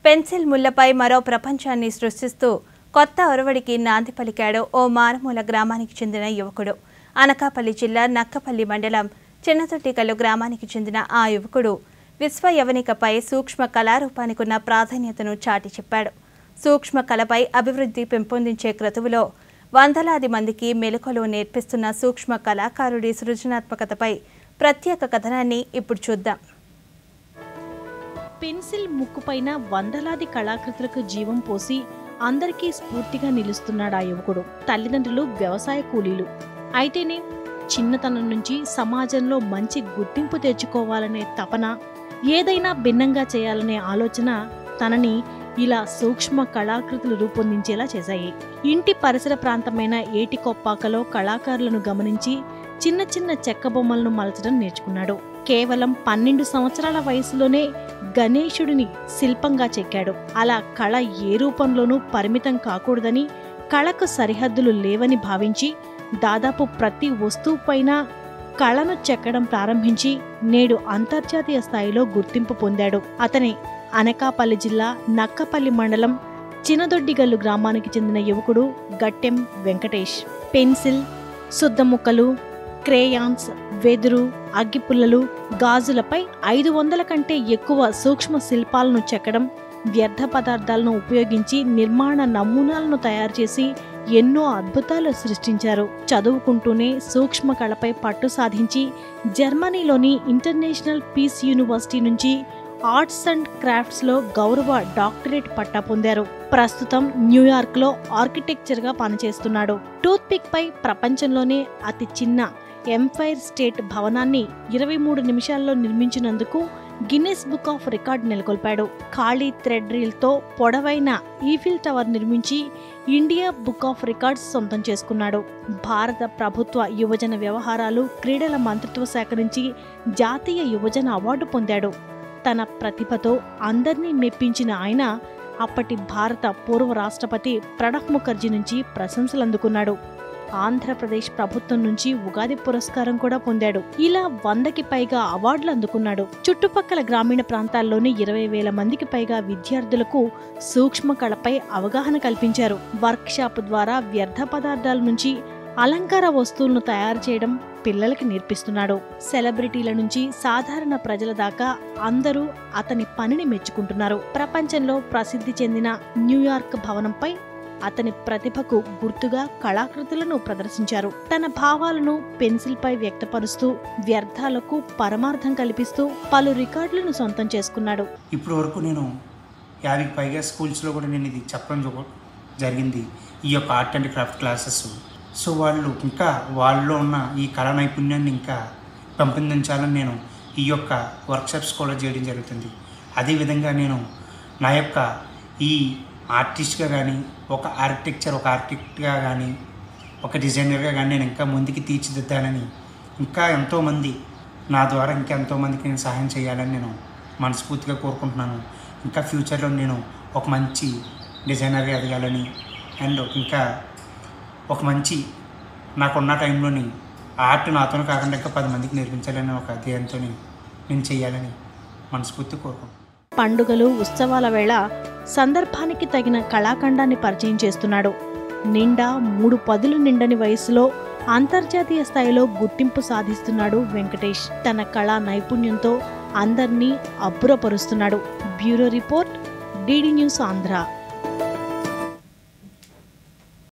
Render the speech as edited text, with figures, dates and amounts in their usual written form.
Pencil ముళ్లపై మరో ప్రపంచాన్ని సృష్టిస్తూ కొత్త ఒరవడికి నాంది పలికాడు ఓ మారుమూల గ్రామానికి చెందిన యువకుడు. అనకాపల్లి జిల్లా నక్కపల్లి మండలం చిన్నతొట్టికల్లు గ్రామానికి చెందిన ఆ యువకుడు విశ్వ యవనికపై సూక్ష్మ కళారూపానికున్న ప్రాధాన్యతను చాటి చెప్పాడు. సూక్ష్మ కళపై అభివృద్ధి పెంపొందించే క్రతువులో వందలాది మందికి మెలకువలు నేర్పిస్తున్న సూక్ష్మ కళాకారుడి సృజనాత్మకతపై ప్రత్యేక కథనాన్ని ఇప్పుడు చూద్దాం. పెన్సిల్ ముక్కుపైన వందలాది కళాకృతులకు జీవం పోసి అందరికీ స్ఫూర్తిగా నిలుస్తున్నాడు ఆ యువకుడు. తల్లిదండ్రులు వ్యవసాయ కూలీలు అయితేనే చిన్నతనం నుంచి సమాజంలో మంచి గుర్తింపు తెచ్చుకోవాలనే తపన, ఏదైనా భిన్నంగా చేయాలనే ఆలోచన తనని ఇలా సూక్ష్మ కళాకృతులు రూపొందించేలా చేశాయి. ఇంటి పరిసర ప్రాంతమైన ఏటికొప్పాకలో కళాకారులను గమనించి చిన్న చిన్న చెక్క బొమ్మలను మలచడం నేర్చుకున్నాడు. కేవలం 12 సంవత్సరాల వయసులోనే గణేశుడిని శిల్పంగా చెక్కాడు. అలా కళ ఏ రూపంలోనూ పరిమితం కాకూడదని, కళకు సరిహద్దులు లేవని భావించి దాదాపు ప్రతి వస్తువుపైన కళను చెక్కడం ప్రారంభించి నేడు అంతర్జాతీయ స్థాయిలో గుర్తింపు పొందాడు. అతనే అనకాపల్లి జిల్లా నక్కపల్లి మండలం చిన్నదొడ్డిగల్లు గ్రామానికి చెందిన యువకుడు గట్టెం వెంకటేష్. పెన్సిల్, సుద్దముక్కలు, క్రేయాన్స్, వెదురు, అగ్గిపుల్లలు, గాజులపై 500 కంటే ఎక్కువ సూక్ష్మ శిల్పాలను చెక్కడం, వ్యర్థ పదార్థాలను ఉపయోగించి నిర్మాణ నమూనాలను తయారు చేసి ఎన్నో అద్భుతాలు సృష్టించారు. చదువుకుంటూనే సూక్ష్మ కళపై పట్టు సాధించి జర్మనీలోని ఇంటర్నేషనల్ పీస్ యూనివర్సిటీ నుంచి ఆర్ట్స్ అండ్ క్రాఫ్ట్స్లో గౌరవ డాక్టరేట్ పట్టా పొందారు. ప్రస్తుతం న్యూయార్క్లో ఆర్కిటెక్చర్గా పనిచేస్తున్నాడు. టూత్ పిక్ పై ప్రపంచంలోనే అతి చిన్న ఎంపైర్ స్టేట్ భవనాన్ని 23 నిమిషాల్లో నిర్మించినందుకు గిన్నెస్ బుక్ ఆఫ్ రికార్డ్ నెలకొల్పాడు. ఖాళీ థ్రెడ్ రీల్తో పొడవైన ఈఫిల్ టవర్ నిర్మించి ఇండియా బుక్ ఆఫ్ రికార్డ్స్ సొంతం చేసుకున్నాడు. భారత ప్రభుత్వ యువజన వ్యవహారాలు, క్రీడల మంత్రిత్వ శాఖ నుంచి జాతీయ యువజన అవార్డు పొందాడు. తన ప్రతిభతో అందర్నీ మెప్పించిన ఆయన అప్పటి భారత పూర్వ రాష్ట్రపతి ప్రణబ్ ముఖర్జీ నుంచి ప్రశంసలు అందుకున్నాడు. ఆంధ్రప్రదేశ్ ప్రభుత్వం నుంచి ఉగాది పురస్కారం కూడా పొందాడు. ఇలా 100కి పైగా అవార్డులు అందుకున్నాడు. చుట్టుపక్కల గ్రామీణ ప్రాంతాల్లోని 20,000 మందికి పైగా విద్యార్థులకు సూక్ష్మ కళపై అవగాహన కల్పించారు. వర్క్ షాప్ ద్వారా వ్యర్థ పదార్థాల నుంచి అలంకార వస్తువులను తయారు చేయడం పిల్లలకి నేర్పిస్తున్నాడు. సెలబ్రిటీల నుంచి సాధారణ ప్రజల దాకా అందరూ అతని పనిని మెచ్చుకుంటున్నారు. ప్రపంచంలో ప్రసిద్ధి చెందిన న్యూయార్క్ భవనంపై అతని ప్రతిభకు గుర్తుగా కళాకృతులను ప్రదర్శించారు. తన భావాలను పెన్సిల్ పై వ్యక్తపరుస్తూ వ్యర్థాలకు పరమార్థం కల్పిస్తూ పలు రికార్డులను సొంతం చేసుకున్నాడు. ఇప్పటి వరకు నేను 50కి పైగా స్కూల్స్లో కూడా నేను ఇది చెప్పడం జరిగింది, ఈ యొక్క art and craft classes. So వాళ్ళు ఇంకా వాళ్ళలో ఉన్న ఈ కళా నైపుణ్యాన్ని ఇంకా పెంపొందించాలని నేను ఈ యొక్క వర్క్షాప్స్ కూడా చేయడం జరుగుతుంది. అదేవిధంగా నేను నా యొక్క ఈ ఆర్టిస్ట్గా కానీ, ఒక ఆర్కిటెక్ట్గా కానీ, ఒక డిజైనర్గా కానీ నేను ఇంకా ముందుకి తీర్చిదిద్దాలని, ఇంకా ఎంతోమంది నా ద్వారా ఇంకా ఎంతోమందికి నేను సహాయం చేయాలని నేను మనస్ఫూర్తిగా కోరుకుంటున్నాను. ఇంకా ఫ్యూచర్లో నేను ఒక మంచి డిజైనర్గా ఎదగాలని, అండ్ ఇంకా ఒక మంచి నాకున్న టైంలోని ఆర్ట్ నాతోనే కాకుండా ఇంకా 10 మందికి నేర్పించాలని ఒక ధ్యేయంతో నేను చేయాలని మనస్ఫూర్తి కోరుకుంటున్నాను. పండుగలు, ఉత్సవాల వేళ సందర్భానికి తగిన కళాఖండాన్ని పరిచయం చేస్తున్నాడు. నిండా 3 పదులు నిండని వయసులో అంతర్జాతీయ స్థాయిలో గుర్తింపు సాధిస్తున్నాడు వెంకటేష్. తన కళా నైపుణ్యంతో అందర్నీ అబ్బురపరుస్తున్నాడు. Bureau report, DD news Andhra.